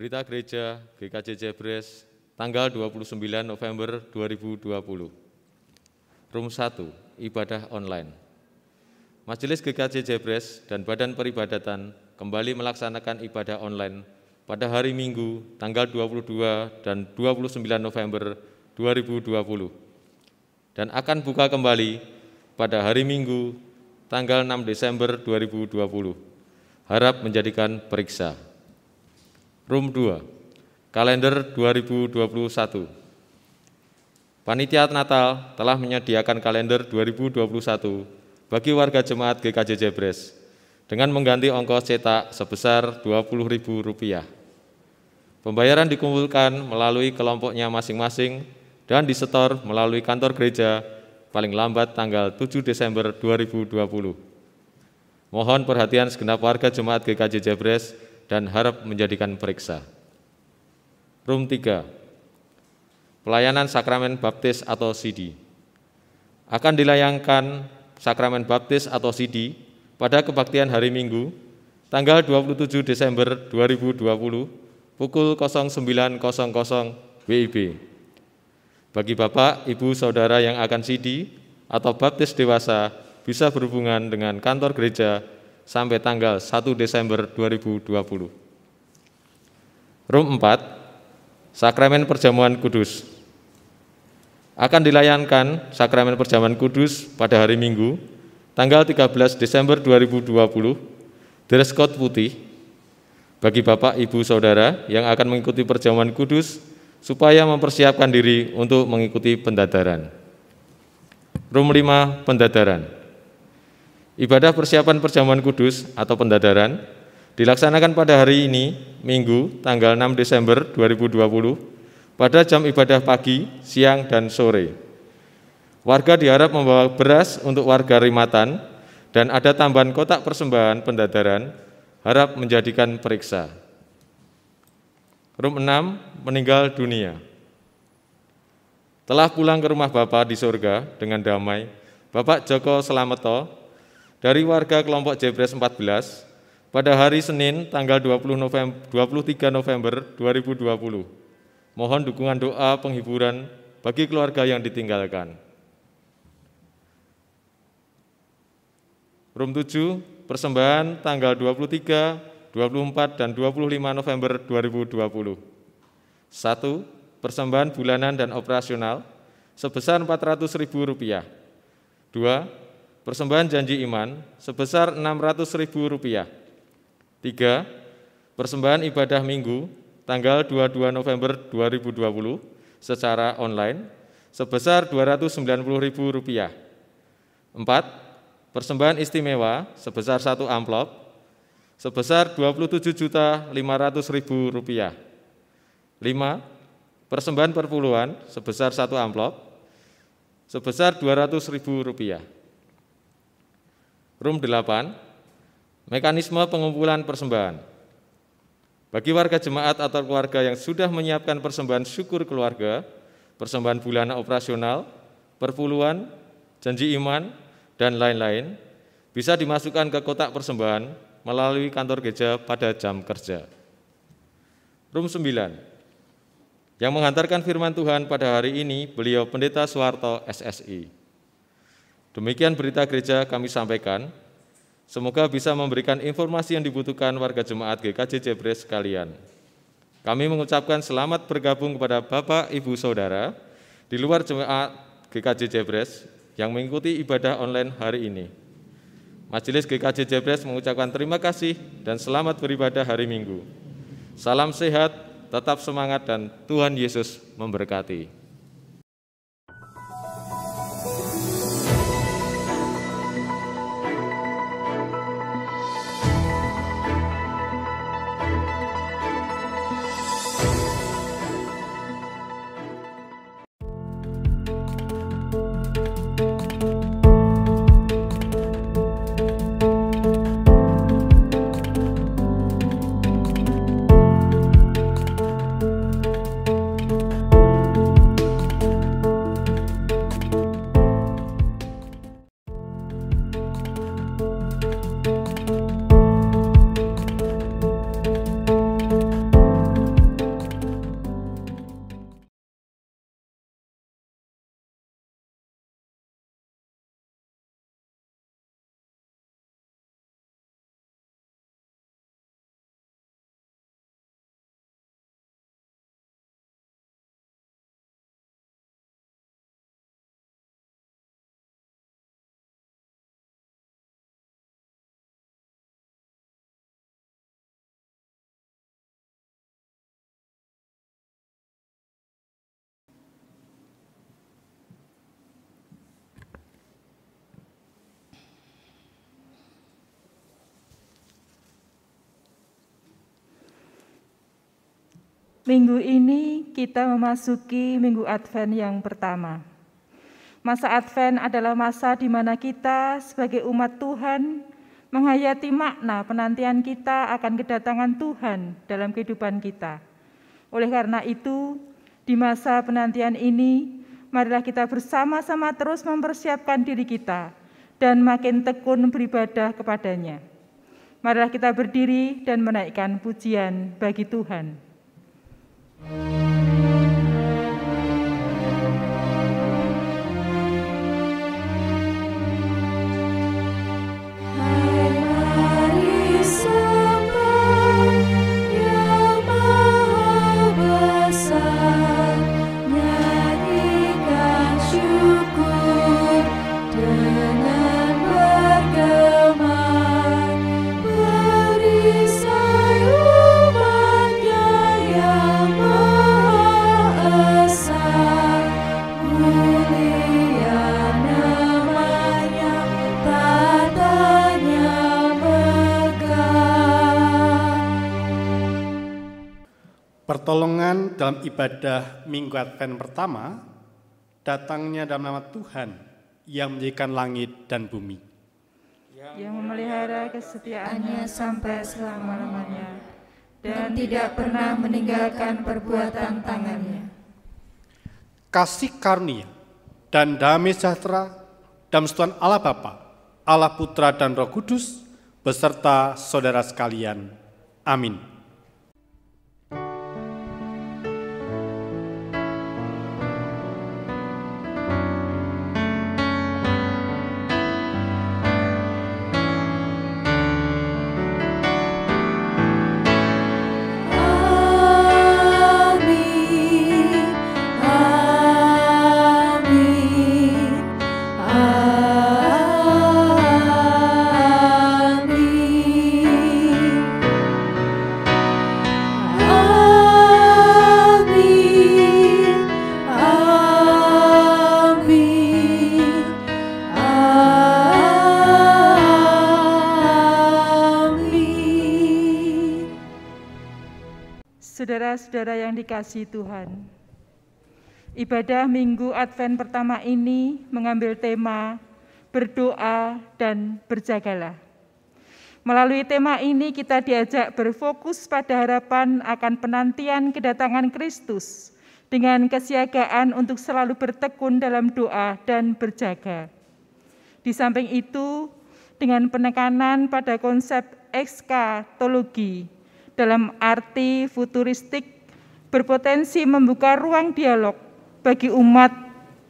Berita Gereja GKJ Jebres tanggal 29 November 2020. Room 1, Ibadah Online. Majelis GKJ Jebres dan Badan Peribadatan kembali melaksanakan ibadah online pada hari Minggu tanggal 22 dan 29 November 2020 dan akan buka kembali pada hari Minggu tanggal 6 Desember 2020. Harap menjadikan periksa. Room 2, Kalender 2021. Panitia Natal telah menyediakan kalender 2021 bagi warga jemaat GKJ Jebres dengan mengganti ongkos cetak sebesar Rp20.000. Pembayaran dikumpulkan melalui kelompoknya masing-masing dan disetor melalui kantor gereja paling lambat tanggal 7 Desember 2020. Mohon perhatian segenap warga jemaat GKJ Jebres dan harap menjadikan periksa. Room 3, Pelayanan Sakramen Baptis atau CD. Akan dilayangkan Sakramen Baptis atau CD pada kebaktian hari Minggu, tanggal 27 Desember 2020, pukul 09.00 WIB. Bagi Bapak, Ibu, Saudara yang akan CD atau baptis dewasa bisa berhubungan dengan kantor gereja sampai tanggal 1 Desember 2020. Room 4, Sakramen Perjamuan Kudus. Akan dilayankan Sakramen Perjamuan Kudus pada hari Minggu, tanggal 13 Desember 2020, dress code putih. Bagi Bapak, Ibu, Saudara yang akan mengikuti Perjamuan Kudus, supaya mempersiapkan diri untuk mengikuti pendadaran. Room 5, Pendadaran. Ibadah persiapan Perjamuan Kudus atau pendadaran dilaksanakan pada hari ini, Minggu, tanggal 6 Desember 2020, pada jam ibadah pagi, siang, dan sore. Warga diharap membawa beras untuk warga Rimatan dan ada tambahan kotak persembahan pendadaran, harap menjadikan periksa. Room 6, Meninggal dunia. Telah pulang ke rumah Bapa di surga dengan damai, Bapak Joko Slameto dari warga kelompok Jebres 14 pada hari Senin tanggal 23 November 2020. Mohon dukungan doa penghiburan bagi keluarga yang ditinggalkan. Room 7, persembahan tanggal 23, 24, dan 25 November 2020. 1. Persembahan bulanan dan operasional sebesar Rp400.000. 2. Persembahan janji iman sebesar Rp600.000. 3. Persembahan ibadah Minggu tanggal 22 November 2020 secara online sebesar Rp290.000. 4. Persembahan istimewa sebesar 1 amplop sebesar Rp27.500.000. 5. Persembahan perpuluhan sebesar 1 amplop sebesar Rp200.000. Room 8, Mekanisme pengumpulan persembahan. Bagi warga jemaat atau keluarga yang sudah menyiapkan persembahan syukur keluarga, persembahan bulanan operasional, perpuluhan, janji iman, dan lain-lain, bisa dimasukkan ke kotak persembahan melalui kantor gereja pada jam kerja. Room 9, yang menghantarkan firman Tuhan pada hari ini, beliau Pendeta Suharto SSI. Demikian berita gereja kami sampaikan. Semoga bisa memberikan informasi yang dibutuhkan warga jemaat GKJ Jebres sekalian. Kami mengucapkan selamat bergabung kepada Bapak, Ibu, Saudara di luar jemaat GKJ Jebres yang mengikuti ibadah online hari ini. Majelis GKJ Jebres mengucapkan terima kasih dan selamat beribadah hari Minggu. Salam sehat, tetap semangat, dan Tuhan Yesus memberkati. Minggu ini kita memasuki Minggu Advent yang pertama. Masa Advent adalah masa di mana kita sebagai umat Tuhan menghayati makna penantian kita akan kedatangan Tuhan dalam kehidupan kita. Oleh karena itu, di masa penantian ini, marilah kita bersama-sama terus mempersiapkan diri kita dan makin tekun beribadah kepadanya. Marilah kita berdiri dan menaikkan pujian bagi Tuhan. Pertolongan dalam ibadah Minggu Advent pertama, datangnya dalam nama Tuhan yang menjadikan langit dan bumi. Yang memelihara kesetiaannya sampai selama-lamanya dan tidak pernah meninggalkan perbuatan tangannya. Kasih karunia dan damai sejahtera dalam Tuhan Allah Bapa, Allah Putra dan Roh Kudus, beserta saudara sekalian. Amin. Saudara-saudara yang dikasihi Tuhan, ibadah Minggu Advent pertama ini mengambil tema berdoa dan berjagalah. Melalui tema ini kita diajak berfokus pada harapan akan penantian kedatangan Kristus dengan kesiagaan untuk selalu bertekun dalam doa dan berjaga. Di samping itu, dengan penekanan pada konsep ekskatologi dalam arti futuristik berpotensi membuka ruang dialog bagi umat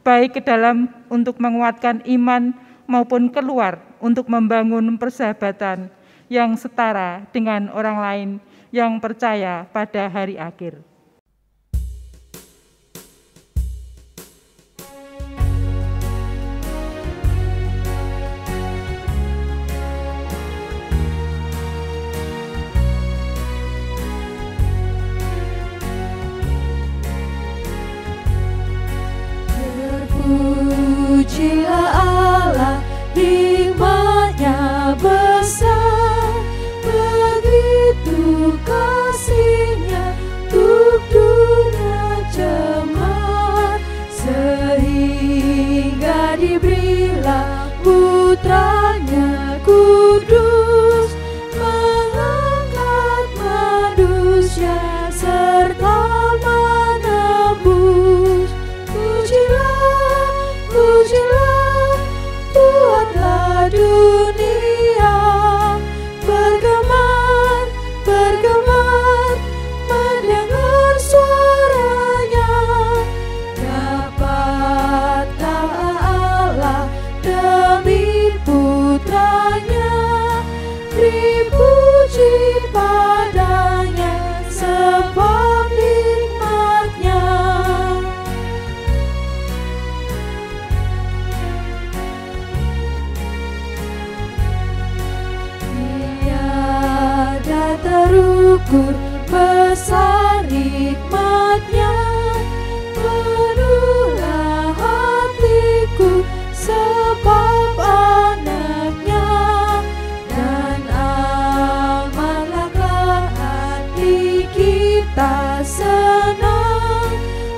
baik ke dalam untuk menguatkan iman maupun keluar untuk membangun persahabatan yang setara dengan orang lain yang percaya pada hari akhir. Pujilah Allah, hikmat-Nya besar, begitu kasih-Nya Tuhan. senang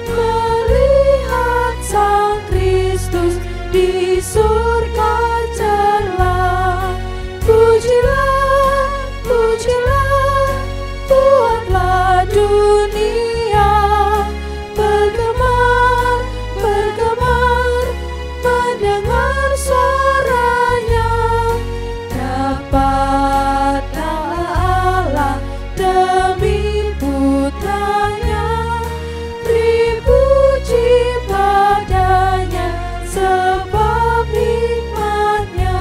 melihat Sang Kristus di surga cerlah. Pujilah, pujilah, buatlah dunia bergemar, bergemar, mendengar suaranya. Dapatlah Allah demi putranya, beri puji padanya sebab hikmatnya.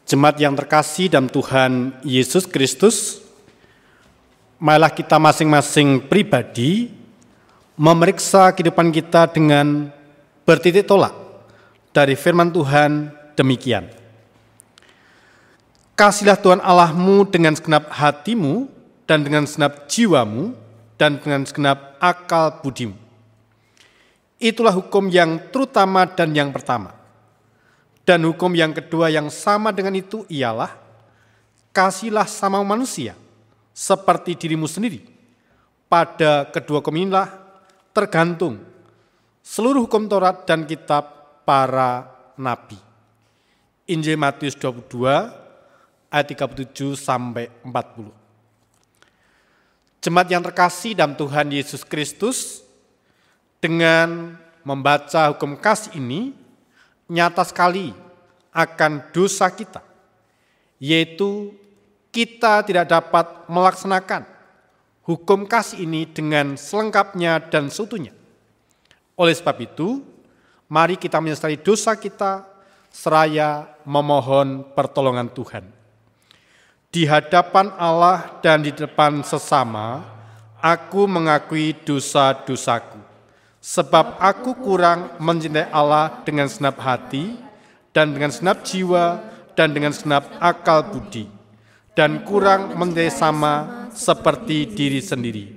Jemaat yang terkasih dalam Tuhan Yesus Kristus, marilah kita masing-masing pribadi memeriksa kehidupan kita dengan bertitik tolak dari firman Tuhan demikian. Kasihlah Tuhan Allahmu dengan segenap hatimu dan dengan segenap jiwamu dan dengan segenap akal budimu. Itulah hukum yang terutama dan yang pertama. Dan hukum yang kedua yang sama dengan itu ialah kasihlah sama manusia seperti dirimu sendiri. Pada kedua hukum inilah tergantung seluruh hukum Taurat dan kitab para nabi. Injil Matius 22 ayat 37 sampai 40. Jemaat yang terkasih dalam Tuhan Yesus Kristus, dengan membaca hukum kasih ini nyata sekali akan dosa kita, yaitu kita tidak dapat melaksanakan hukum kasih ini dengan selengkapnya dan seutuhnya. Oleh sebab itu, mari kita menyesali dosa kita seraya memohon pertolongan Tuhan. Di hadapan Allah dan di depan sesama, aku mengakui dosa-dosaku. Sebab aku kurang mencintai Allah dengan segenap hati, dan dengan segenap jiwa, dan dengan segenap akal budi, dan kurang mencintai sama seperti diri sendiri.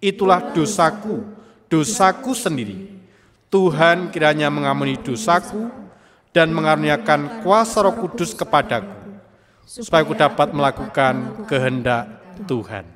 Itulah dosaku, dosaku sendiri. Tuhan kiranya mengampuni dosaku, dan mengaruniakan kuasa Roh Kudus kepadaku, supaya aku dapat melakukan kehendak Tuhan.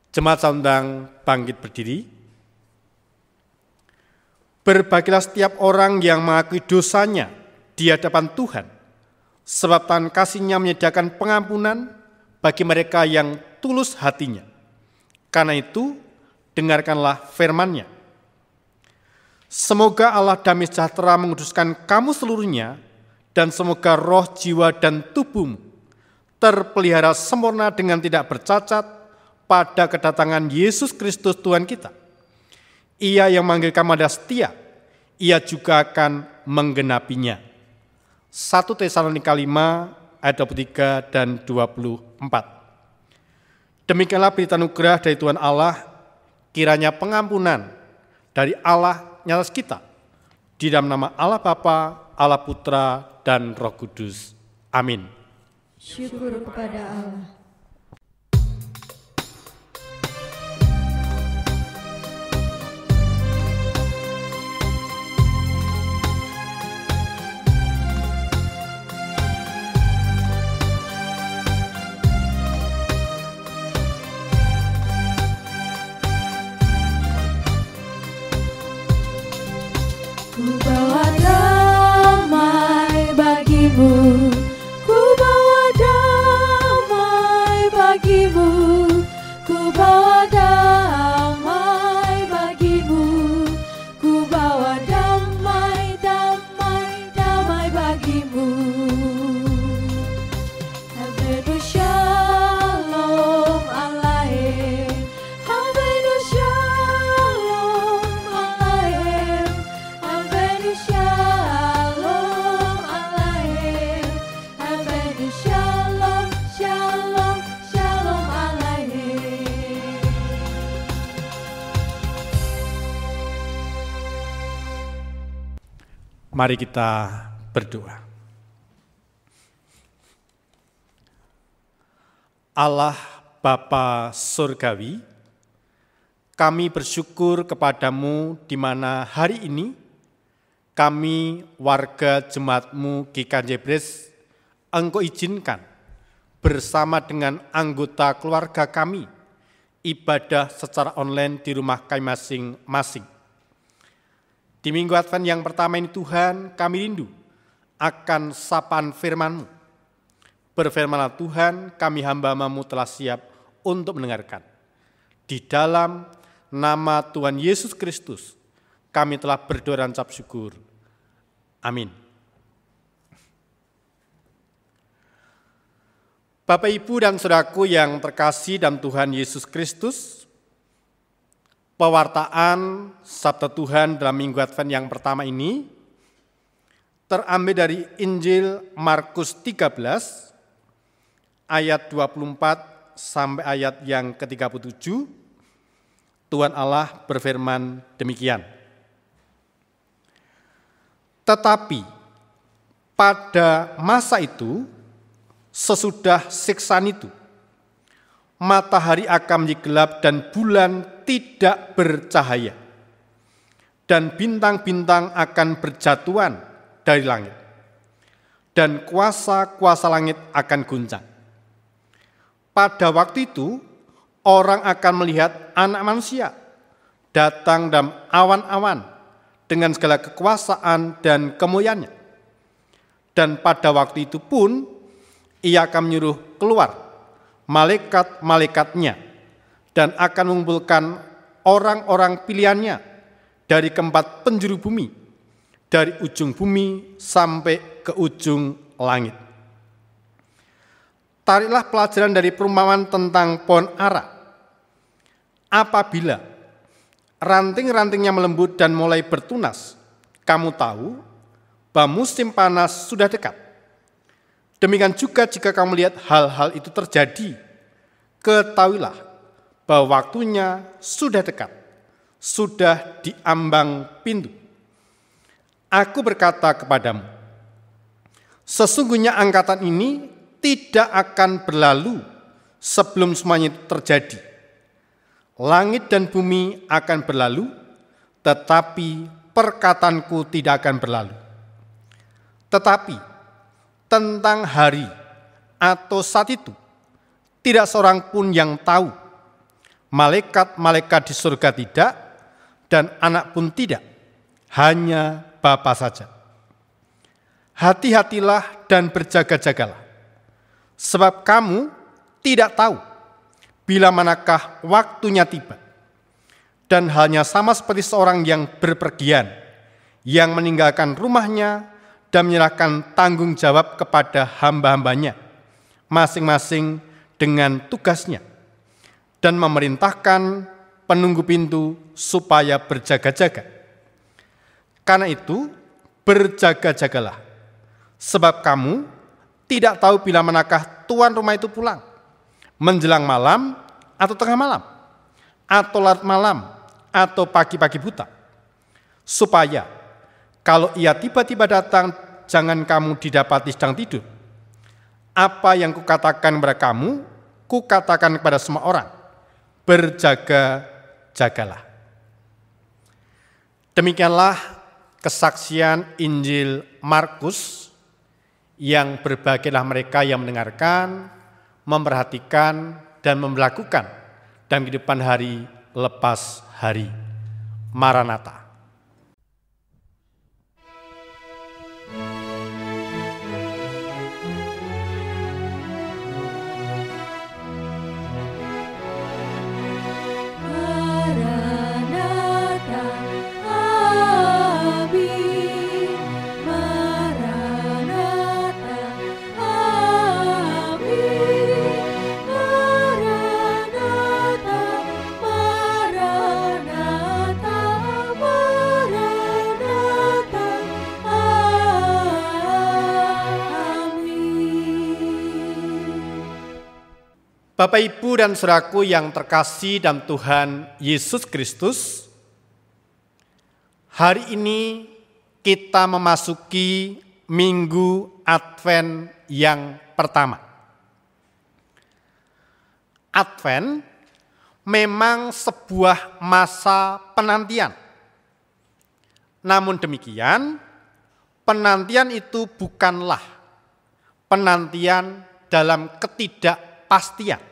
Jemaat saya undang bangkit berdiri. Berbahagialah setiap orang yang mengakui dosanya di hadapan Tuhan, sebab tangan kasih-Nya menyediakan pengampunan bagi mereka yang tulus hatinya. Karena itu, dengarkanlah firman-Nya. Semoga Allah damai sejahtera menguduskan kamu seluruhnya, dan semoga roh, jiwa, dan tubuhmu terpelihara sempurna dengan tidak bercacat pada kedatangan Yesus Kristus Tuhan kita. Ia yang manggil kamu adalah setia, ia juga akan menggenapinya. 1 Tesalonika 5 ayat 23 dan 24. Demikianlah berita anugerah dari Tuhan Allah, kiranya pengampunan dari Allah nyata kita, di dalam nama Allah Bapa, Allah Putra, dan Roh Kudus. Amin. Syukur kepada Allah. Ku bawa damai bagimu, ku bawa damai bagimu, ku bawa damai bagimu, ku bawa damai, damai, damai bagimu. Havenu shalom aleichem, havenu shalom aleichem, havenu shalom aleichem, havenu shalom, shalom, shalom aleichem. Mari kita berdoa. Allah Bapa Surgawi, kami bersyukur kepadamu di mana hari ini kami warga jemaat-Mu GKJ Bres, Engkau izinkan bersama dengan anggota keluarga kami ibadah secara online di rumah kami masing-masing. Di Minggu Advent yang pertama ini Tuhan, kami rindu akan sapaan firman-Mu. Berfirmanlah Tuhan, kami hamba-Mu telah siap untuk mendengarkan. Di dalam nama Tuhan Yesus Kristus, kami telah berdoa dan ucap syukur. Amin. Bapak, Ibu, dan Saudaraku yang terkasih dalam Tuhan Yesus Kristus, pewartaan Sabda Tuhan dalam Minggu Advent yang pertama ini terambil dari Injil Markus 13 ayat 24 sampai ayat yang ke-37. Tuhan Allah berfirman demikian. Tetapi pada masa itu, sesudah siksaan itu, matahari akan menjadi gelap dan bulan tidak bercahaya, dan bintang-bintang akan berjatuhan dari langit, dan kuasa-kuasa langit akan guncang. Pada waktu itu, orang akan melihat Anak Manusia datang dalam awan-awan dengan segala kekuasaan dan kemuliaannya. Dan pada waktu itu pun, ia akan menyuruh keluar malaikat-malaikatnya dan akan mengumpulkan orang-orang pilihannya dari keempat penjuru bumi, dari ujung bumi sampai ke ujung langit. Tariklah pelajaran dari perumpamaan tentang pohon ara. Apabila ranting-rantingnya melembut dan mulai bertunas, kamu tahu bahwa musim panas sudah dekat. Demikian juga jika kamu melihat hal-hal itu terjadi, ketahuilah bahwa waktunya sudah dekat, sudah di ambang pintu. Aku berkata kepadamu, sesungguhnya angkatan ini tidak akan berlalu sebelum semuanya itu terjadi. Langit dan bumi akan berlalu, tetapi perkataanku tidak akan berlalu. Tetapi tentang hari atau saat itu, tidak seorang pun yang tahu. Malaikat-malaikat di surga tidak, dan anak pun tidak, hanya Bapa saja. Hati-hatilah dan berjaga-jagalah, sebab kamu tidak tahu bila manakah waktunya tiba. dan halnya sama seperti seorang yang berpergian, yang meninggalkan rumahnya dan menyerahkan tanggung jawab kepada hamba-hambanya, masing-masing dengan tugasnya, dan memerintahkan penunggu pintu supaya berjaga-jaga. Karena itu, berjaga-jagalah, sebab kamu tidak tahu bila manakah tuan rumah itu pulang, menjelang malam atau tengah malam, atau larut malam, atau pagi-pagi buta, supaya kalau ia tiba-tiba datang, jangan kamu didapati sedang tidur. Apa yang kukatakan kepada kamu, kukatakan kepada semua orang, berjaga-jagalah. Demikianlah kesaksian Injil Markus, yang berbahagialah mereka yang mendengarkan, memperhatikan, dan melakukan dalam kehidupan hari lepas hari. Maranatha. Maranatha, Amin. Maranatha, Amin. Maranatha, Maranatha, Maranatha, Amin. Bapak, Ibu, dan saudaraku yang terkasih dalam Tuhan Yesus Kristus, hari ini kita memasuki Minggu Advent yang pertama. Advent memang sebuah masa penantian. Namun demikian, penantian itu bukanlah penantian dalam ketidakpastian,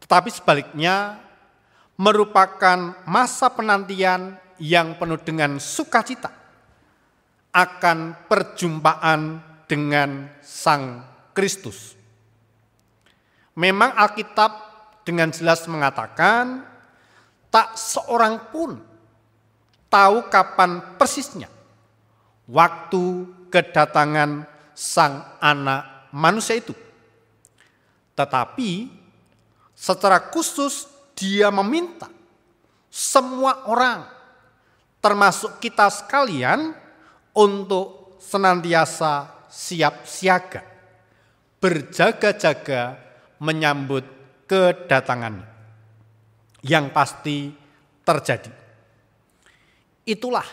tetapi sebaliknya merupakan masa penantian yang penuh dengan sukacita akan perjumpaan dengan Sang Kristus. Memang Alkitab dengan jelas mengatakan tak seorang pun tahu kapan persisnya waktu kedatangan Sang Anak Manusia itu. Tetapi secara khusus Dia meminta semua orang, termasuk kita sekalian, untuk senantiasa siap siaga, berjaga-jaga menyambut kedatangannya yang pasti terjadi. Itulah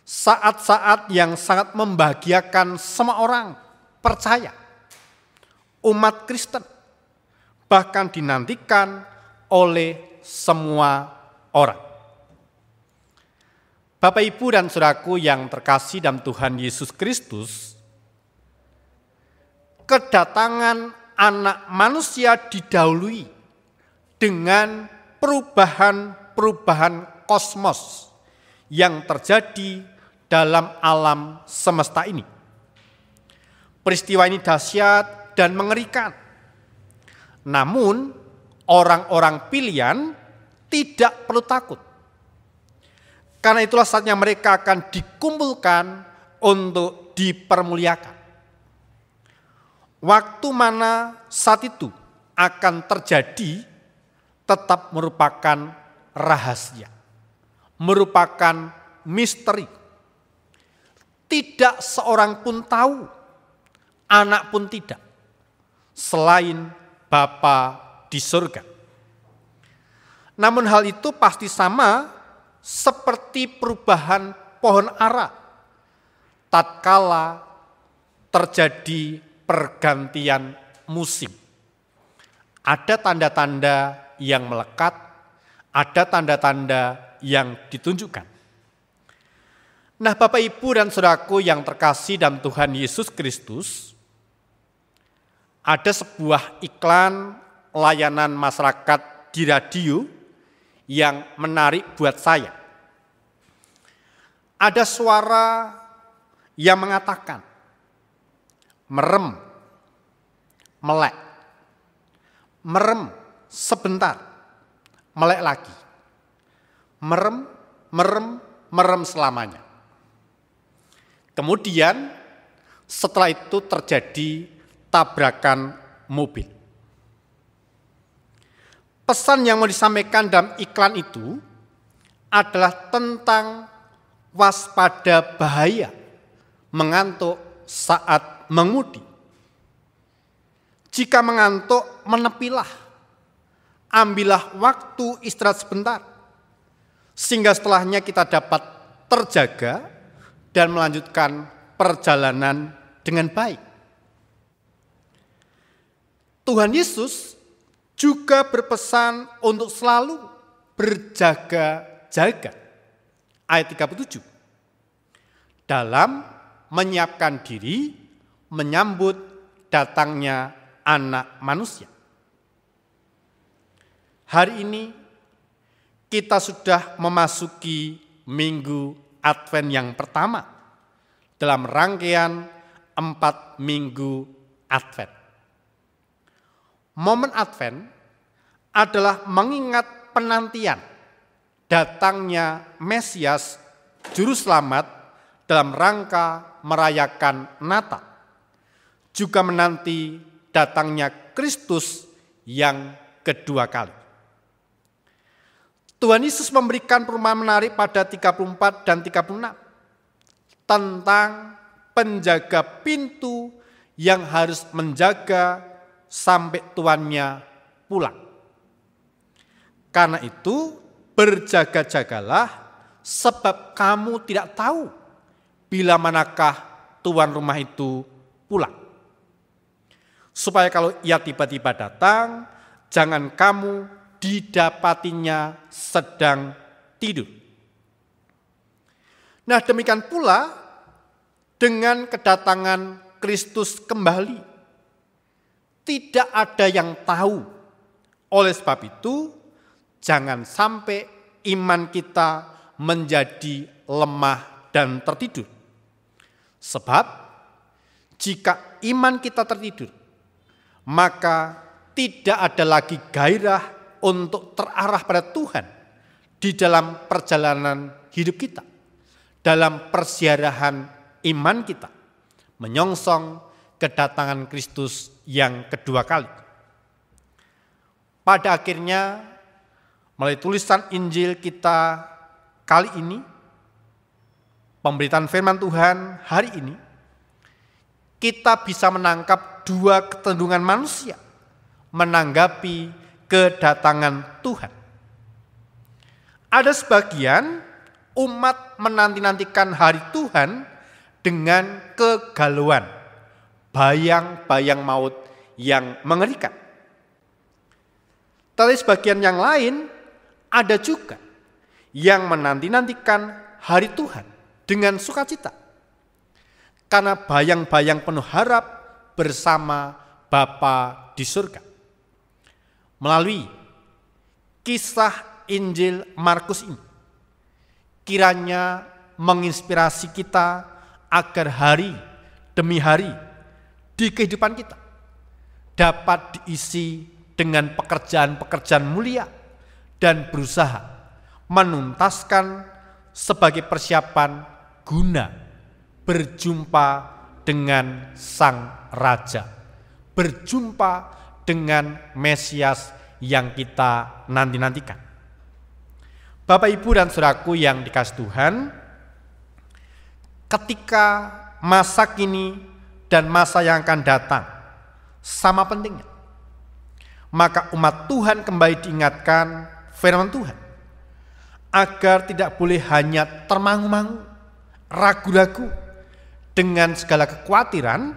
saat-saat yang sangat membahagiakan semua orang percaya, umat Kristen, bahkan dinantikan oleh semua orang. Bapak, Ibu, dan saudaraku yang terkasih dalam Tuhan Yesus Kristus, kedatangan Anak Manusia didahului dengan perubahan-perubahan kosmos yang terjadi dalam alam semesta ini. Peristiwa ini dahsyat dan mengerikan. Namun, orang-orang pilihan tidak perlu takut. Karena itulah saatnya mereka akan dikumpulkan untuk dipermuliakan. Waktu mana saat itu akan terjadi tetap merupakan rahasia, merupakan misteri. Tidak seorang pun tahu, anak pun tidak, selain Bapa di surga. Namun hal itu pasti sama seperti perubahan pohon ara tatkala terjadi pergantian musim. Ada tanda-tanda yang melekat, ada tanda-tanda yang ditunjukkan. Nah, Bapak, Ibu, dan saudaraku yang terkasih dalam Tuhan Yesus Kristus, ada sebuah iklan layanan masyarakat di radio yang menarik buat saya. Ada suara yang mengatakan, merem, melek, merem sebentar, melek lagi. Merem, merem, merem selamanya. Kemudian setelah itu terjadi tabrakan mobil. Pesan yang mau disampaikan dalam iklan itu adalah tentang waspada bahaya mengantuk saat mengemudi. Jika mengantuk, menepilah. Ambillah waktu istirahat sebentar, sehingga setelahnya kita dapat terjaga dan melanjutkan perjalanan dengan baik. Tuhan Yesus juga berpesan untuk selalu berjaga-jaga. Ayat 37. Dalam menyiapkan diri menyambut datangnya Anak Manusia. Hari ini kita sudah memasuki minggu Advent yang pertama dalam rangkaian 4 minggu Advent. Momen Advent adalah mengingat penantian datangnya Mesias Juru Selamat dalam rangka merayakan Natal. Juga menanti datangnya Kristus yang kedua kali. Tuhan Yesus memberikan perumpamaan menarik pada 34 dan 36 tentang penjaga pintu yang harus menjaga sampai tuannya pulang. Karena itu berjaga-jagalah, sebab kamu tidak tahu bila manakah tuan rumah itu pulang. Supaya kalau ia tiba-tiba datang, jangan kamu didapatinya sedang tidur. Nah, demikian pula dengan kedatangan Kristus kembali. Tidak ada yang tahu. Oleh sebab itu, jangan sampai iman kita menjadi lemah dan tertidur. Sebab jika iman kita tertidur, maka tidak ada lagi gairah untuk terarah pada Tuhan di dalam perjalanan hidup kita, dalam persiarahan iman kita, menyongsong kedatangan Kristus yang kedua kali. Pada akhirnya, melalui tulisan Injil kita kali ini, pemberitaan firman Tuhan hari ini, kita bisa menangkap dua kecenderungan manusia menanggapi kedatangan Tuhan. Ada sebagian umat menanti-nantikan hari Tuhan dengan kegalauan, bayang-bayang maut yang mengerikan. Tapi sebagian yang lain ada juga yang menanti-nantikan hari Tuhan dengan sukacita. Karena bayang-bayang penuh harap bersama Bapa di surga. Melalui kisah Injil Markus ini, kiranya menginspirasi kita agar hari demi hari di kehidupan kita dapat diisi dengan pekerjaan-pekerjaan mulia dan berusaha menuntaskan sebagai persiapan guna berjumpa dengan Sang Raja, berjumpa dengan Mesias yang kita nanti-nantikan. Bapak, Ibu, dan saudaraku yang dikasihi Tuhan, ketika masa kini dan masa yang akan datang sama pentingnya, maka umat Tuhan kembali diingatkan firman Tuhan agar tidak boleh hanya termangu-mangu, ragu-ragu dengan segala kekhawatiran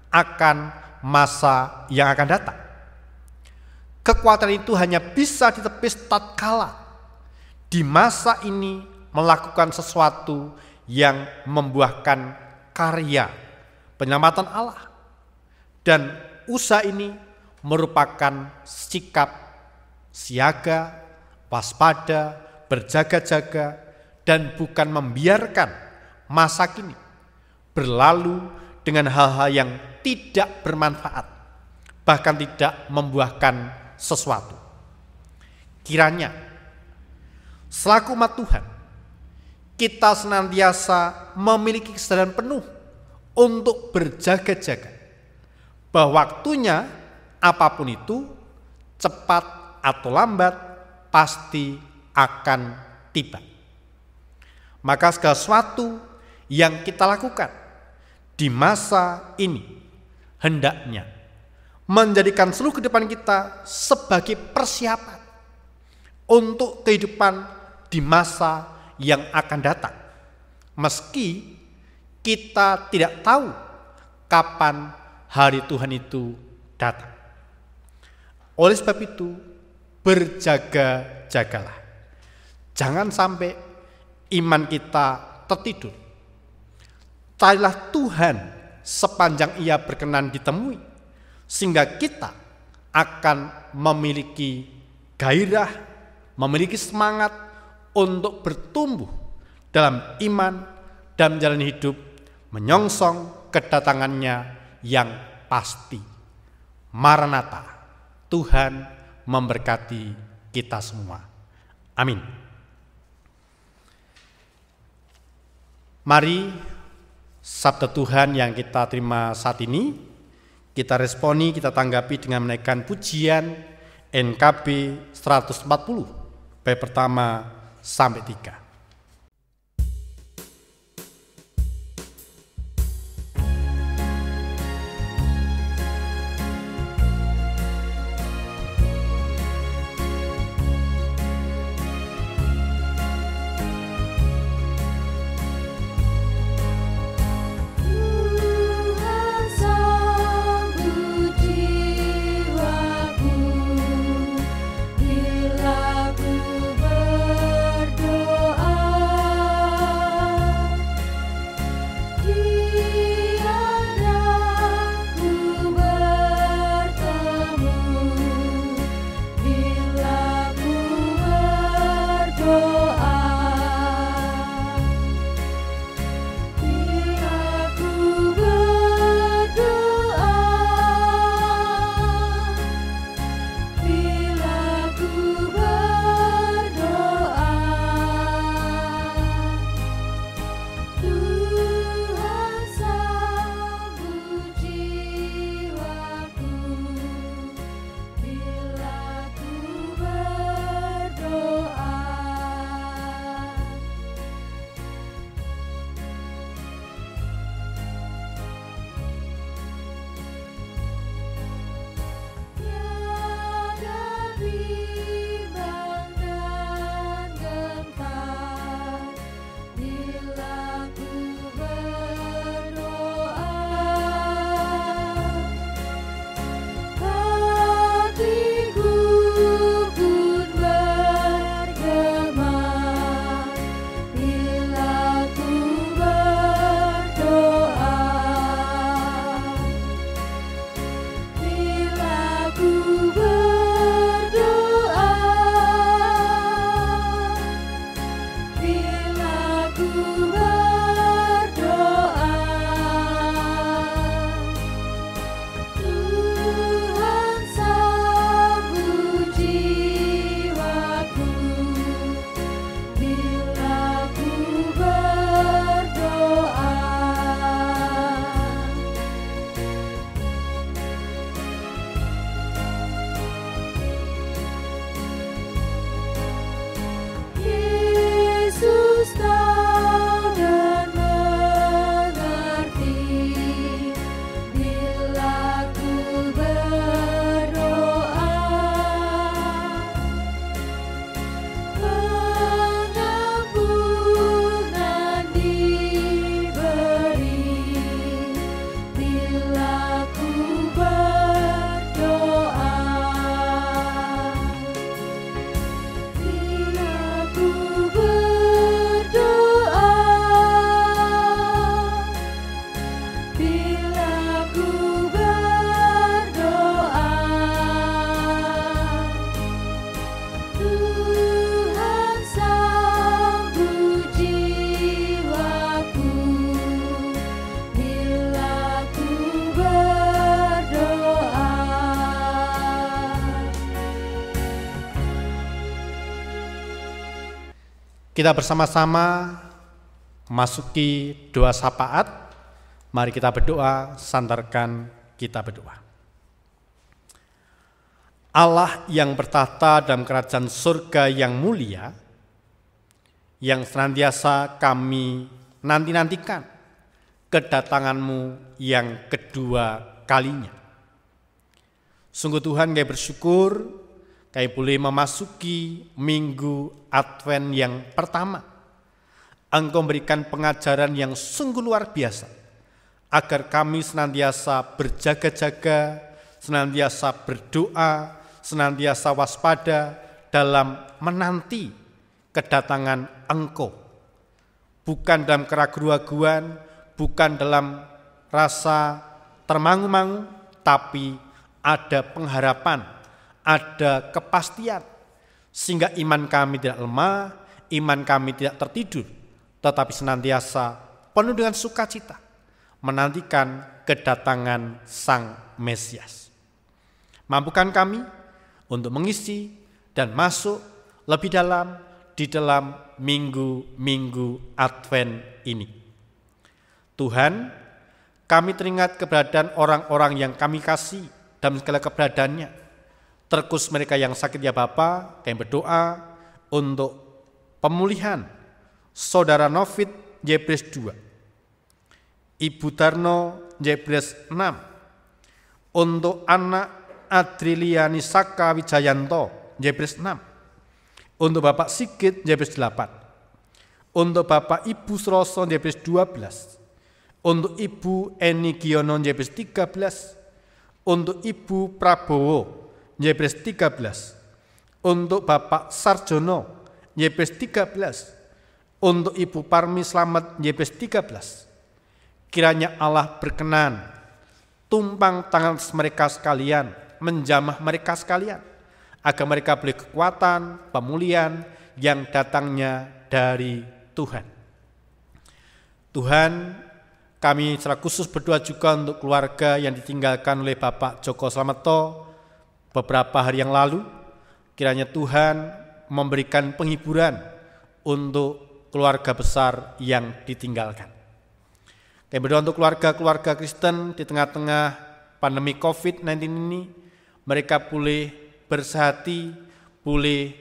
akan masa yang akan datang. Kekhawatiran itu hanya bisa ditepis tatkala di masa ini melakukan sesuatu yang membuahkan karya penyelamatan Allah. Dan usaha ini merupakan sikap siaga, waspada, berjaga-jaga, dan bukan membiarkan masa kini berlalu dengan hal-hal yang tidak bermanfaat, bahkan tidak membuahkan sesuatu. Kiranya selaku umat Tuhan, kita senantiasa memiliki kesadaran penuh untuk berjaga-jaga bahwa waktunya apapun itu, cepat atau lambat, pasti akan tiba. Maka segala sesuatu yang kita lakukan di masa ini hendaknya menjadikan seluruh kehidupan kita sebagai persiapan untuk kehidupan di masa yang akan datang. Meski kita tidak tahu kapan hari Tuhan itu datang. Oleh sebab itu, berjaga-jagalah. Jangan sampai iman kita tertidur. Carilah Tuhan sepanjang Ia berkenan ditemui, sehingga kita akan memiliki gairah, memiliki semangat untuk bertumbuh dalam iman dan menjalani hidup menyongsong kedatangannya yang pasti. Maranatha, Tuhan memberkati kita semua. Amin. Mari sabda Tuhan yang kita terima saat ini, kita responi, kita tanggapi dengan menaikkan pujian NKB 140, bait pertama sampai 3. Bila ku berdoa Kita bersama-sama memasuki doa syafaat. Mari kita berdoa, sandarkan kita berdoa. Allah yang bertahta dalam kerajaan surga yang mulia, yang senantiasa kami nanti-nantikan kedatangan-Mu yang kedua kalinya. Sungguh Tuhan, kami bersyukur kami boleh memasuki minggu Advent yang pertama. Engkau memberikan pengajaran yang sungguh luar biasa, agar kami senantiasa berjaga-jaga, senantiasa berdoa, senantiasa waspada dalam menanti kedatangan Engkau. Bukan dalam keraguan-raguan, bukan dalam rasa termangu-mangu, tapi ada pengharapan, ada kepastian, sehingga iman kami tidak lemah, iman kami tidak tertidur, tetapi senantiasa penuh dengan sukacita, menantikan kedatangan Sang Mesias. Mampukan kami untuk mengisi dan masuk lebih dalam di dalam minggu-minggu Advent ini. Tuhan, kami teringat keberadaan orang-orang yang kami kasih dalam segala keberadaannya. Terkhusus mereka yang sakit ya Bapa, kami berdoa untuk pemulihan Saudara Novid Jebres 2, Ibu Darno Jebres 6, untuk anak Adriliani Saka Wijayanto Jebres 6, untuk Bapak Sigit Jebres 8, untuk Bapak Ibu Sroso Jebres 12, untuk Ibu Eni Giono Jebres 13, untuk Ibu Prabowo Jebres 13, untuk Bapak Sarjono Jebres 13, untuk Ibu Parmi Slamet Jebres 13. Kiranya Allah berkenan tumpang tangan mereka sekalian, menjamah mereka sekalian, agar mereka boleh kekuatan, pemulihan yang datangnya dari Tuhan. Tuhan, kami secara khusus berdoa juga untuk keluarga yang ditinggalkan oleh Bapak Joko Slameto beberapa hari yang lalu. Kiranya Tuhan memberikan penghiburan untuk keluarga besar yang ditinggalkan. Kami berdoa untuk keluarga-keluarga Kristen di tengah-tengah pandemi COVID-19 ini, mereka boleh bersehati, boleh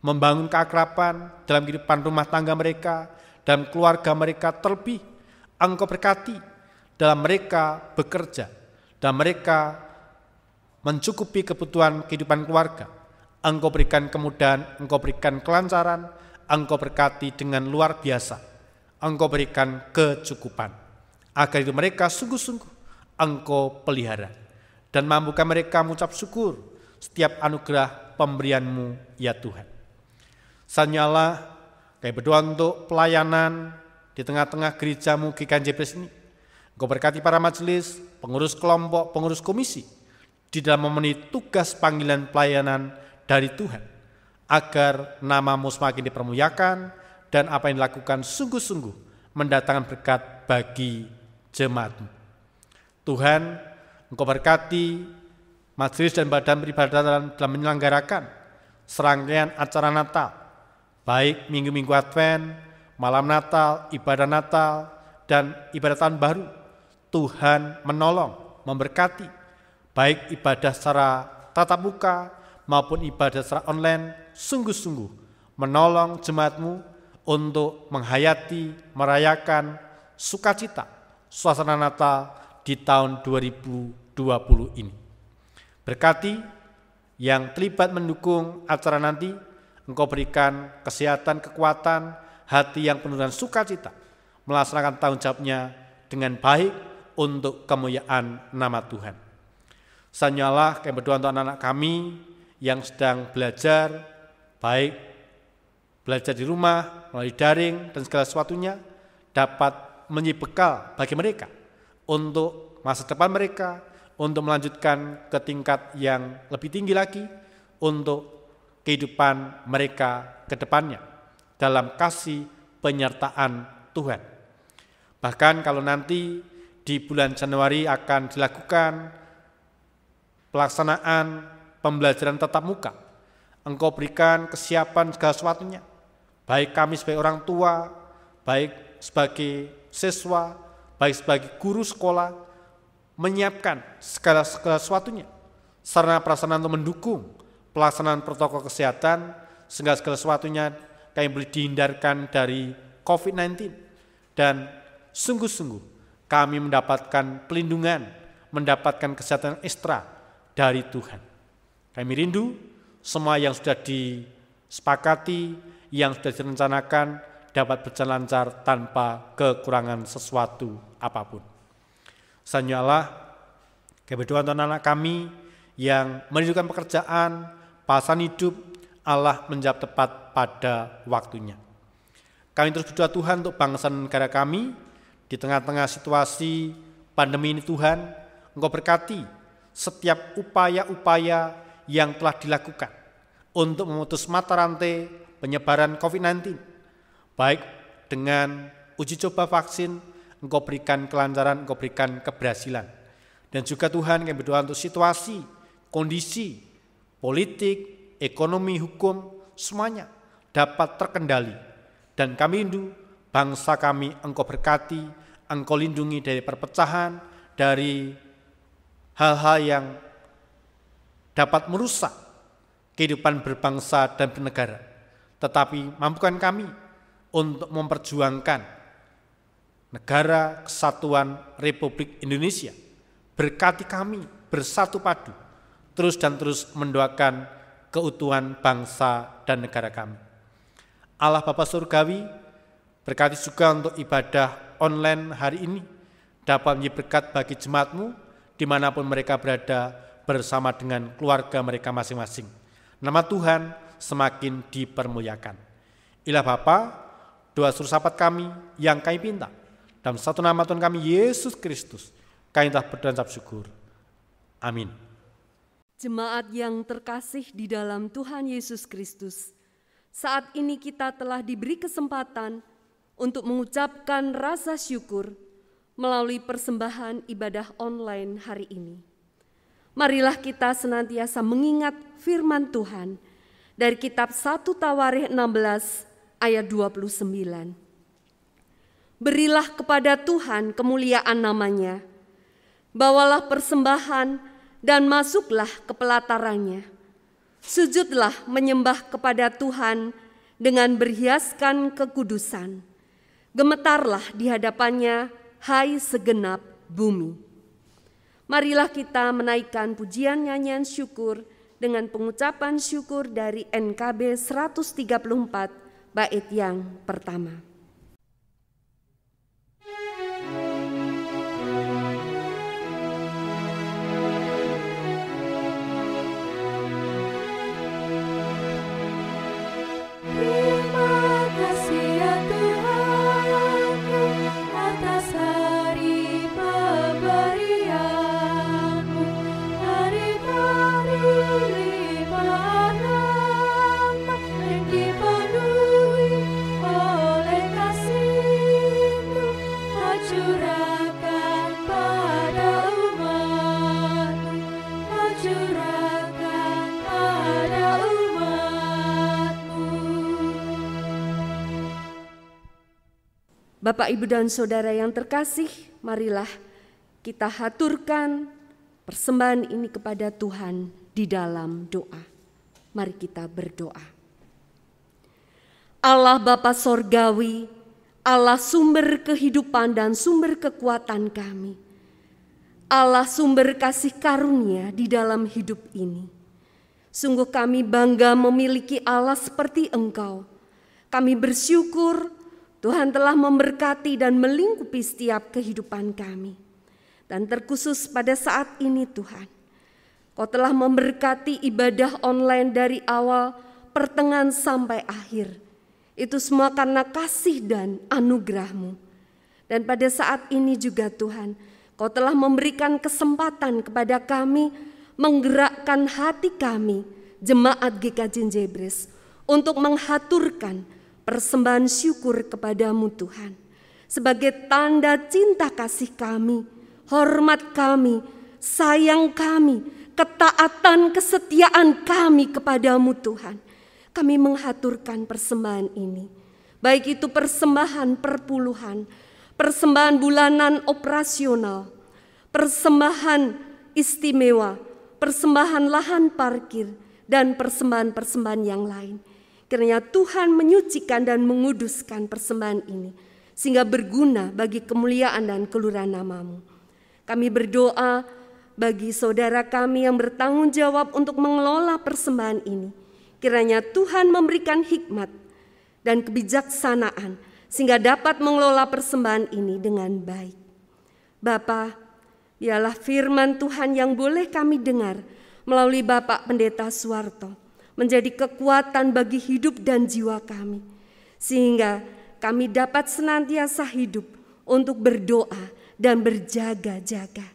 membangun keakraban dalam kehidupan rumah tangga mereka, dalam keluarga mereka. Terlebih Engkau berkati dalam mereka bekerja, dalam mereka mencukupi kebutuhan kehidupan keluarga. Engkau berikan kemudahan, Engkau berikan kelancaran, Engkau berkati dengan luar biasa, Engkau berikan kecukupan, agar itu mereka sungguh-sungguh Engkau pelihara, dan mampukan mereka mengucap syukur setiap anugerah pemberian-Mu ya Tuhan. Sanyalah kami berdoa untuk pelayanan di tengah-tengah gereja-Mu GKJ Jebres ini. Engkau berkati para majelis, pengurus kelompok, pengurus komisi di dalam memenuhi tugas panggilan pelayanan dari Tuhan, agar nama-Mu semakin dipermuliakan dan apa yang dilakukan sungguh-sungguh mendatangkan berkat bagi jemaat-Mu. Tuhan, Engkau berkati majelis dan badan peribadatan dalam menyelenggarakan serangkaian acara Natal, baik minggu-minggu Advent, malam Natal, ibadah Natal, dan ibadah tahun baru. Tuhan menolong, memberkati, baik ibadah secara tatap muka maupun ibadah secara online, sungguh-sungguh menolong jemaat-Mu untuk menghayati, merayakan sukacita, suasana Natal di tahun 2020 ini. Berkati yang terlibat mendukung acara nanti, Engkau berikan kesehatan, kekuatan, hati yang penuh dengan sukacita, melaksanakan tanggung jawabnya dengan baik untuk kemuliaan nama Tuhan. Sanyalah kami berdoa untuk anak-anak kami yang sedang belajar, baik belajar di rumah, melalui daring, dan segala sesuatunya, dapat menjadi bekal bagi mereka untuk masa depan mereka, untuk melanjutkan ke tingkat yang lebih tinggi lagi, untuk kehidupan mereka ke depannya dalam kasih penyertaan Tuhan. Bahkan kalau nanti di bulan Januari akan dilakukan pelaksanaan pembelajaran tatap muka, Engkau berikan kesiapan segala sesuatunya, baik kami sebagai orang tua, baik sebagai siswa, baik sebagai guru sekolah, menyiapkan segala sesuatunya, sarana prasarana untuk mendukung pelaksanaan protokol kesehatan, sehingga segala sesuatunya kami boleh dihindarkan dari COVID-19. Dan sungguh-sungguh kami mendapatkan pelindungan, mendapatkan kesehatan ekstra dari Tuhan. Kami rindu semua yang sudah disepakati, yang sudah direncanakan dapat berjalan lancar tanpa kekurangan sesuatu apapun. Selanjutnya Allah, kami berdoa untuk anak kami yang merindukan pekerjaan, pasangan hidup, Allah menjawab tepat pada waktunya. Kami terus berdoa Tuhan untuk bangsa dan negara kami, di tengah-tengah situasi pandemi ini Tuhan, Engkau berkati setiap upaya-upaya yang telah dilakukan untuk memutus mata rantai penyebaran COVID-19. Baik dengan uji coba vaksin, Engkau berikan kelancaran, Engkau berikan keberhasilan. Dan juga Tuhan kami berdoa untuk situasi, kondisi, politik, ekonomi, hukum, semuanya dapat terkendali. Dan kami rindu bangsa kami Engkau berkati, Engkau lindungi dari perpecahan, dari hal-hal yang dapat merusak kehidupan berbangsa dan bernegara. Tetapi mampukan kami untuk memperjuangkan negara kesatuan Republik Indonesia. Berkati kami bersatu padu, terus dan terus mendoakan keutuhan bangsa dan negara kami. Allah Bapa Surgawi, berkati juga untuk ibadah online hari ini, dapat menjadi berkat bagi jemaat-Mu, dimanapun mereka berada bersama dengan keluarga mereka masing-masing. Nama Tuhan semakin dipermuliakan. Ilah Bapa, doa seluruh sahabat kami yang kami pinta, dalam satu nama Tuhan kami Yesus Kristus, kami telah berdoa dan syukur. Amin. Jemaat yang terkasih di dalam Tuhan Yesus Kristus, saat ini kita telah diberi kesempatan untuk mengucapkan rasa syukur melalui persembahan ibadah online hari ini. Marilah kita senantiasa mengingat firman Tuhan dari kitab 1 Tawarikh 16 ayat 29. Berilah kepada Tuhan kemuliaan namanya, bawalah persembahan dan masuklah ke pelatarannya. Sujudlah menyembah kepada Tuhan dengan berhiaskan kekudusan. Gemetarlah di hadapannya, hai segenap bumi. Marilah kita menaikkan pujian nyanyian syukur dengan pengucapan syukur dari NKB 134 bait yang pertama. Terima kasih ya Tuhanku atas hari pemberian-Mu, hari-hari limpah rahmat yang dipenuhi oleh kasih-Mu, Kau curahkan pada umat-Mu, Kau curahkan pada umat-Mu. Bapak, Ibu, dan Saudara yang terkasih, marilah kita haturkan persembahan ini kepada Tuhan di dalam doa. Mari kita berdoa. Allah Bapa Sorgawi, Allah sumber kehidupan dan sumber kekuatan kami, Allah sumber kasih karunia di dalam hidup ini. Sungguh kami bangga memiliki Allah seperti Engkau. Kami bersyukur Tuhan telah memberkati dan melingkupi setiap kehidupan kami. Dan terkhusus pada saat ini Tuhan, Kau telah memberkati ibadah online dari awal, pertengahan sampai akhir. Itu semua karena kasih dan anugerah-Mu. Dan pada saat ini juga Tuhan, Kau telah memberikan kesempatan kepada kami, menggerakkan hati kami, jemaat GKJ Jebres, untuk menghaturkan persembahan syukur kepadamu Tuhan. Sebagai tanda cinta kasih kami, hormat kami, sayang kami, ketaatan kesetiaan kami kepadamu Tuhan. Kami menghaturkan persembahan ini. baik itu persembahan perpuluhan, persembahan bulanan operasional, persembahan istimewa, persembahan lahan parkir, dan persembahan-persembahan yang lain. Kiranya Tuhan menyucikan dan menguduskan persembahan ini, sehingga berguna bagi kemuliaan dan keluhuran nama-Mu. Kami berdoa bagi saudara kami yang bertanggung jawab untuk mengelola persembahan ini. Kiranya Tuhan memberikan hikmat dan kebijaksanaan, sehingga dapat mengelola persembahan ini dengan baik. Bapa, biarlah firman Tuhan yang boleh kami dengar melalui Bapak Pendeta Suwarto menjadi kekuatan bagi hidup dan jiwa kami, sehingga kami dapat senantiasa hidup untuk berdoa dan berjaga-jaga,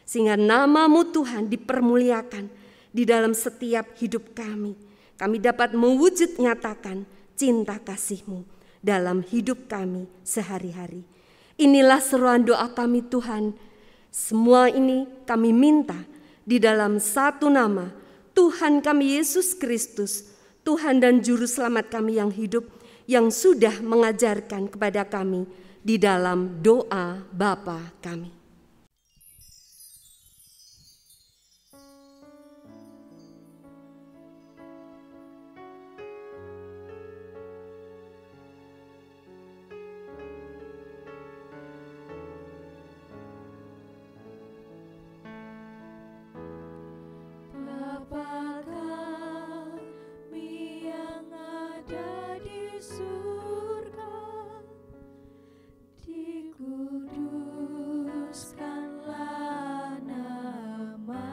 sehingga nama-Mu Tuhan dipermuliakan di dalam setiap hidup kami. Kami dapat mewujud nyatakan cinta kasih-Mu dalam hidup kami sehari-hari. Inilah seruan doa kami Tuhan. Semua ini kami minta di dalam satu nama, Tuhan kami Yesus Kristus, Tuhan dan Juru Selamat kami yang hidup, yang sudah mengajarkan kepada kami di dalam doa Bapa kami. Bapa kami yang ada di surga, dikuduskanlah nama-Mu,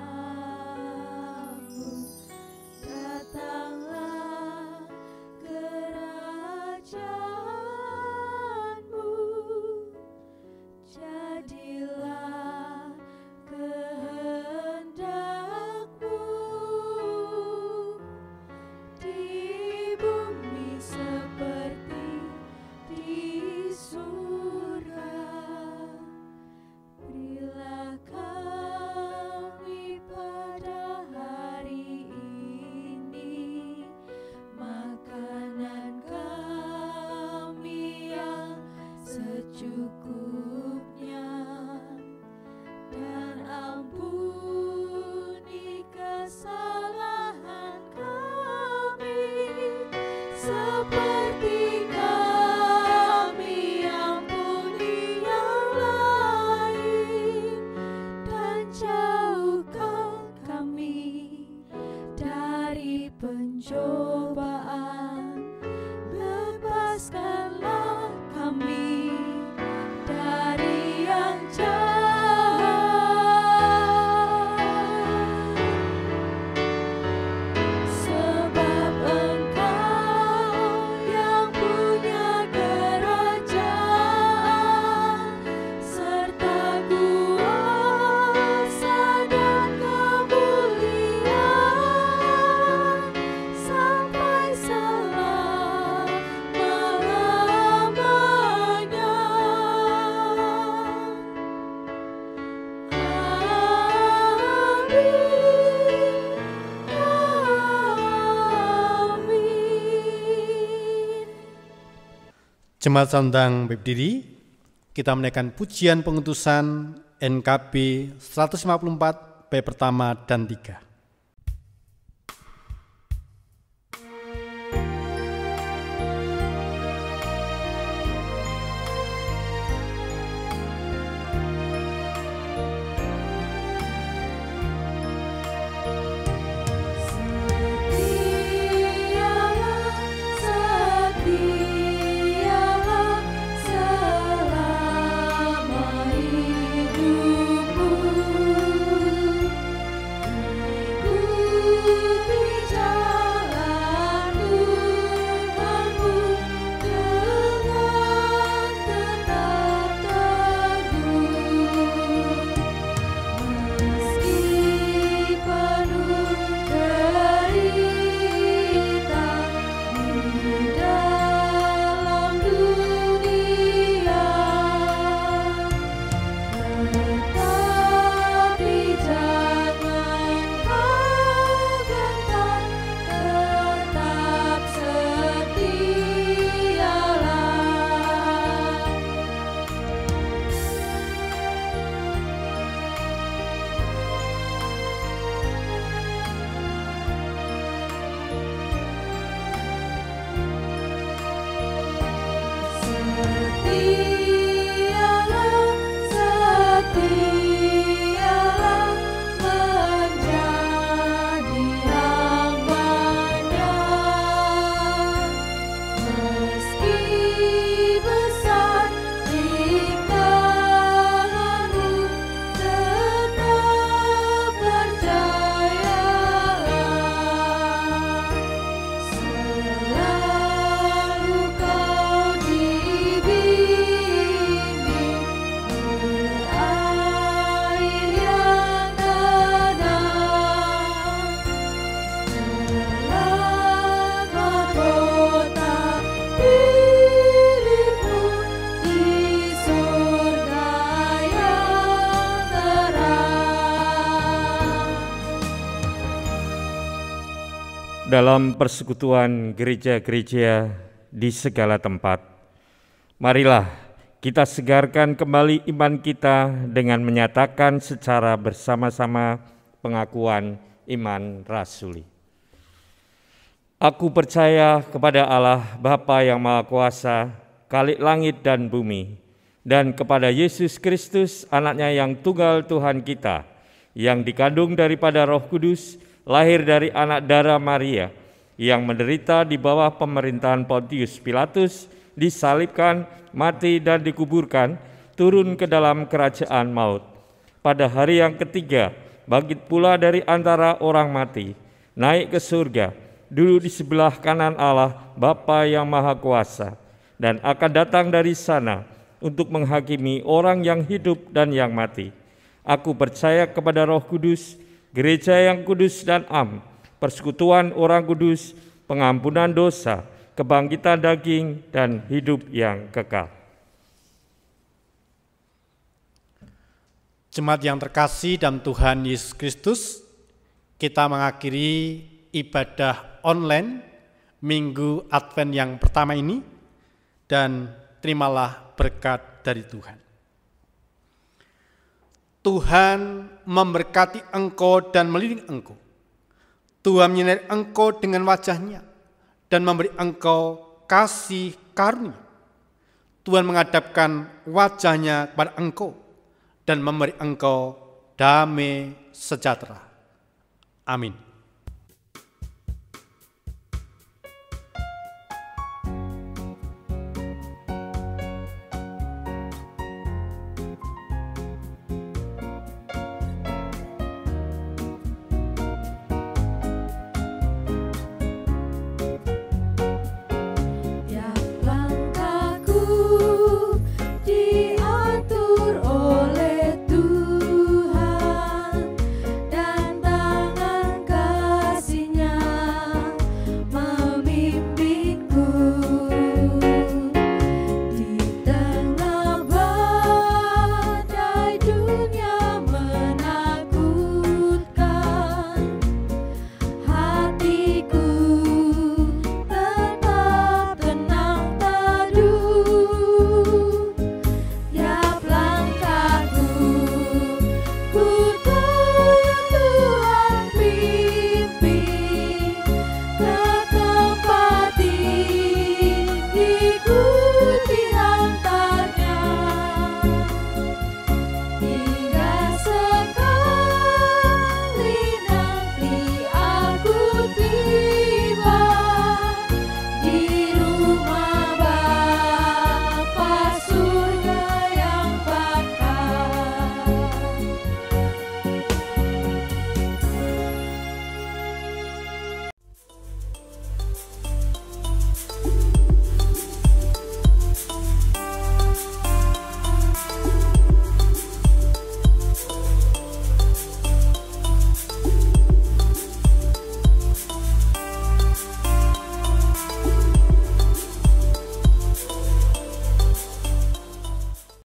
datanglah kerajaan-Mu, jadilah kehendak-Mu di bumi seperti di surga. Berilah kami pada hari ini makanan kami yang secukupnya, dan ampuni kesalahan kami seperti kami ampuni yang lain, dan jauhkan kami dari pencobaan, lepaskanlah kami dari yang jahat, sebab Engkau yang punya kerajaan serta kuasa dan kemuliaan sampai selama-lamanya. Amin. Jemaat Sandang berdiri, kita menaikkan pujian pengutusan NKB 154 bait pertama dan 3. Setialah selama hidupmu, dalam persekutuan gereja-gereja di segala tempat. Marilah kita segarkan kembali iman kita dengan menyatakan secara bersama-sama pengakuan iman rasuli. Aku percaya kepada Allah Bapa yang Maha Kuasa, Khalik langit dan bumi, dan kepada Yesus Kristus, anaknya yang tunggal Tuhan kita, yang dikandung daripada Roh Kudus, lahir dari anak darah Maria, yang menderita di bawah pemerintahan Pontius Pilatus, disalibkan, mati dan dikuburkan, turun ke dalam kerajaan maut. Pada hari yang ketiga, bangkit pula dari antara orang mati, naik ke surga, duduk di sebelah kanan Allah Bapa yang Maha Kuasa, dan akan datang dari sana untuk menghakimi orang yang hidup dan yang mati. Aku percaya kepada Roh Kudus, gereja yang kudus dan am, persekutuan orang kudus, pengampunan dosa, kebangkitan daging, dan hidup yang kekal. Jemaat yang terkasih dalam Tuhan Yesus Kristus, kita mengakhiri ibadah online Minggu Advent yang pertama ini, dan terimalah berkat dari Tuhan. Tuhan memberkati engkau dan melindungi engkau. Tuhan menyinari engkau dengan wajah-Nya dan memberi engkau kasih karunia. Tuhan menghadapkan wajah-Nya kepada engkau dan memberi engkau damai sejahtera. Amin.